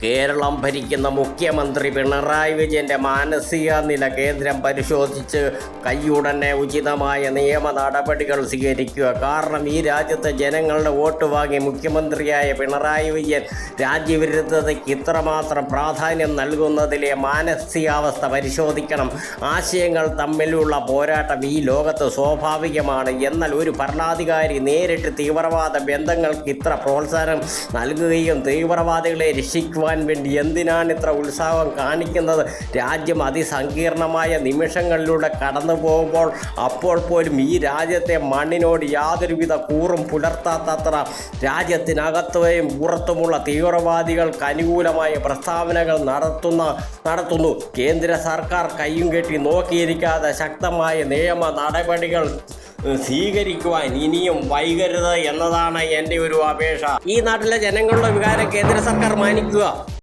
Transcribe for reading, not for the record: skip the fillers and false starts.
കേരളം ഭരിക്കുന്ന മുഖ്യമന്ത്രി പിണറായി വിജയൻ്റെ മാനസിക നില കേന്ദ്രം പരിശോധിച്ച് കൈയുടനെ ഉചിതമായ നിയമ നടപടികൾ സ്വീകരിക്കുക. കാരണം ഈ രാജ്യത്തെ ജനങ്ങളുടെ വോട്ട് വാങ്ങി മുഖ്യമന്ത്രിയായ പിണറായി വിജയൻ രാജ്യവിരുദ്ധതയ്ക്ക് ഇത്രമാത്രം പ്രാധാന്യം നൽകുന്നതിലെ മാനസികാവസ്ഥ പരിശോധിക്കണം. ആശയങ്ങൾ തമ്മിലുള്ള പോരാട്ടം ഈ ലോകത്ത് സ്വാഭാവികമാണ്. എന്നാൽ ഒരു ഭരണാധികാരി നേരിട്ട് തീവ്രവാദ ബന്ധങ്ങൾക്ക് ഇത്ര പ്രോത്സാഹനം നൽകുകയും തീവ്രവാദികളെ രക്ഷിക്കുവാൻ വേണ്ടി എന്തിനാണ് ഇത്ര ഉത്സാഹം കാണിക്കുന്നത്? രാജ്യം അതിസങ്കീർണമായ നിമിഷങ്ങളിലൂടെ കടന്നു പോകുമ്പോൾ അപ്പോൾ പോലും ഈ രാജ്യത്തെ മണ്ണിനോട് യാതൊരുവിധ കൂറും പുലർത്താത്തത്ര രാജ്യത്തിനകത്തും പുറത്തുമുള്ള തീവ്രവാദികൾക്ക് അനുകൂലമായ പ്രസ്താവനകൾ നടത്തുന്നു. കേന്ദ്ര സർക്കാർ കയ്യും കെട്ടി നോക്കിയിരിക്കാതെ ശക്തമായ നിയമ നടപടികൾ സ്വീകരിക്കുവാൻ ഇനിയും വൈകരുത് എന്നതാണ് എൻ്റെ ഒരു അപേക്ഷ. ഈ നാട്ടിലെ ജനങ്ങളുടെ വികാരം കേന്ദ്ര സർക്കാർ മാനിക്കുക.